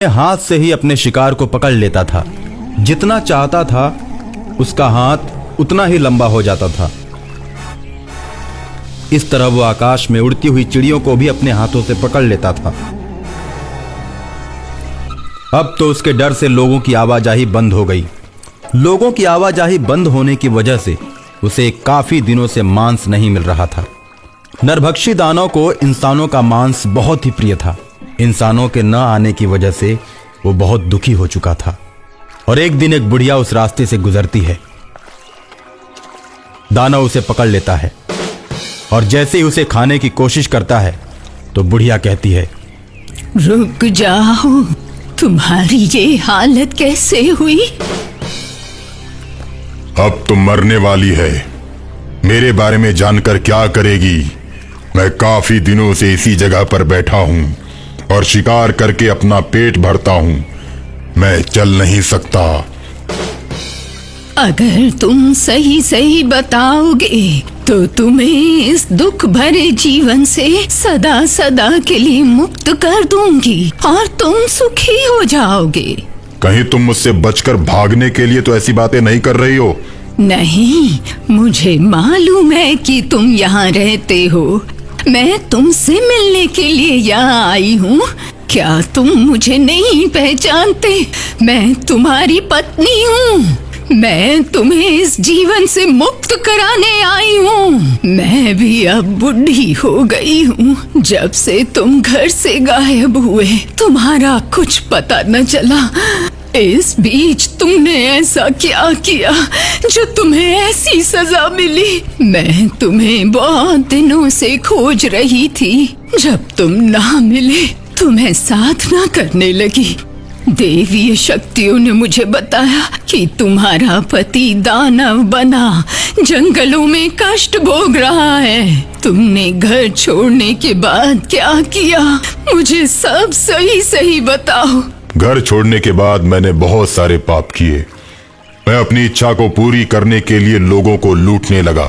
हाथ से ही अपने शिकार को पकड़ लेता था। जितना चाहता था उसका हाथ उतना ही लंबा हो जाता था। इस तरह वो आकाश में उड़ती हुई चिड़ियों को भी अपने हाथों से पकड़ लेता था। अब तो उसके डर से लोगों की आवाजाही बंद हो गई। लोगों की आवाजाही बंद होने की वजह से उसे काफी दिनों से मांस नहीं मिल रहा था। नरभक्षी दानव को इंसानों का मांस बहुत ही प्रिय था। इंसानों के न आने की वजह से वो बहुत दुखी हो चुका था। और एक दिन एक बुढ़िया उस रास्ते से गुजरती है। दानव उसे पकड़ लेता है और जैसे ही उसे खाने की कोशिश करता है तो बुढ़िया कहती है, रुक जाओ, तुम्हारी ये हालत कैसे हुई? अब तुम मरने वाली है। मेरे बारे में जानकर क्या करेगी? मैं काफी दिनों से इसी जगह पर बैठा हूं और शिकार करके अपना पेट भरता हूं। मैं चल नहीं सकता। अगर तुम सही सही बताओगे तो तुम्हें इस दुख भरे जीवन से सदा सदा के लिए मुक्त कर दूंगी और तुम सुखी हो जाओगे। कहीं तुम मुझसे बचकर भागने के लिए तो ऐसी बातें नहीं कर रही हो? नहीं, मुझे मालूम है कि तुम यहाँ रहते हो। मैं तुमसे मिलने के लिए यहाँ आई हूँ। क्या तुम मुझे नहीं पहचानते? मैं तुम्हारी पत्नी हूँ। मैं तुम्हें इस जीवन से मुक्त कराने आई हूँ। मैं भी अब बुढ़ी हो गई हूँ। जब से तुम घर से गायब हुए तुम्हारा कुछ पता न चला। इस बीच तुमने ऐसा क्या किया जो तुम्हें ऐसी सजा मिली? मैं तुम्हें बहुत दिनों से खोज रही थी। जब तुम ना मिले तो मैं साधना करने लगी। देवीय शक्तियों ने मुझे बताया कि तुम्हारा पति दानव बना जंगलों में कष्ट भोग रहा है। तुमने घर छोड़ने के बाद क्या किया? मुझे सब सही सही बताओ। घर छोड़ने के बाद मैंने बहुत सारे पाप किए। मैं अपनी इच्छा को पूरी करने के लिए लोगों को लूटने लगा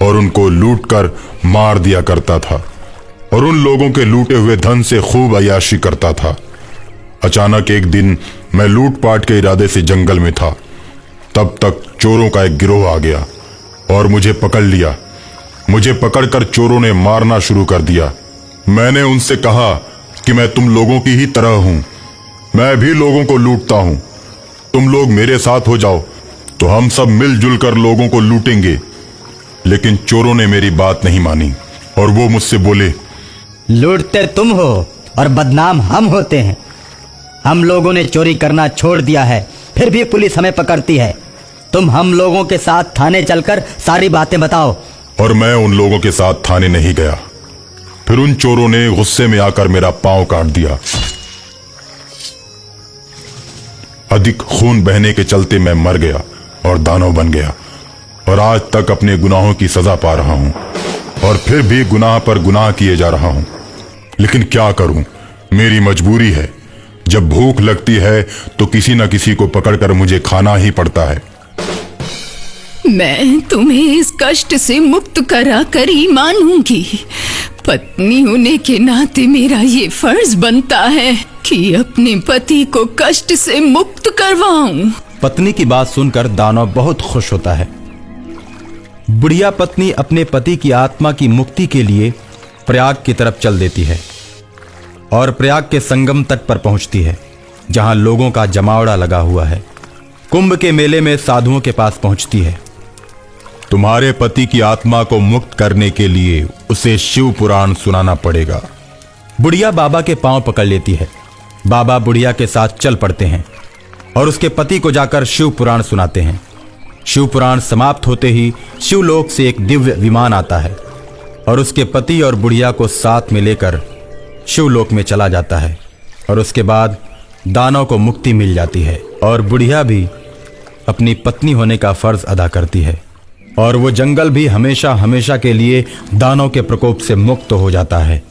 और उनको लूटकर मार दिया करता था और उन लोगों के लूटे हुए धन से खूब अय्याशी करता था। अचानक एक दिन मैं लूटपाट के इरादे से जंगल में था। तब तक चोरों का एक गिरोह आ गया और मुझे पकड़ लिया। मुझे पकड़कर चोरों ने मारना शुरू कर दिया। मैंने उनसे कहा कि मैं तुम लोगों की ही तरह हूं। मैं भी लोगों को लूटता हूं। तुम लोग मेरे साथ हो जाओ तो हम सब मिलजुल कर लोगों को लूटेंगे। लेकिन चोरों ने मेरी बात नहीं मानी और वो मुझसे बोले, लूटते तुम हो और बदनाम हम होते हैं। हम लोगों ने चोरी करना छोड़ दिया है, फिर भी पुलिस हमें पकड़ती है। तुम हम लोगों के साथ थाने चलकर सारी बातें बताओ। और मैं उन लोगों के साथ थाने नहीं गया। फिर उन चोरों ने गुस्से में आकर मेरा पांव काट दिया। अधिक खून बहने के चलते मैं मर गया और दानव बन गया और आज तक अपने गुनाहों की सजा पा रहा हूं और फिर भी गुनाह पर गुनाह किए जा रहा हूं। लेकिन क्या करूं, मेरी मजबूरी है। जब भूख लगती है तो किसी न किसी को पकड़कर मुझे खाना ही पड़ता है। मैं तुम्हें इस कष्ट से मुक्त करा कर ही मानूंगी। पत्नी होने के नाते मेरा ये फर्ज बनता है कि अपने पति को कष्ट से मुक्त करवाऊं। पत्नी की बात सुनकर दानव बहुत खुश होता है। बुढ़िया पत्नी अपने पति की आत्मा की मुक्ति के लिए प्रयाग की तरफ चल देती है और प्रयाग के संगम तट पर पहुंचती है जहां लोगों का जमावड़ा लगा हुआ है। कुंभ के मेले में साधुओं के पास पहुंचती है। तुम्हारे पति की आत्मा को मुक्त करने के लिए उसे शिव पुराण सुनाना पड़ेगा। बुढ़िया बाबा के पांव पकड़ लेती है। बाबा बुढ़िया के साथ चल पड़ते हैं और उसके पति को जाकर शिव पुराण सुनाते हैं। शिव पुराण समाप्त होते ही शिवलोक से एक दिव्य विमान आता है और उसके पति और बुढ़िया को साथ में लेकर शिवलोक में चला जाता है। और उसके बाद दानव को मुक्ति मिल जाती है और बुढ़िया भी अपनी पत्नी होने का फर्ज अदा करती है और वो जंगल भी हमेशा हमेशा के लिए दानव के प्रकोप से मुक्त हो जाता है।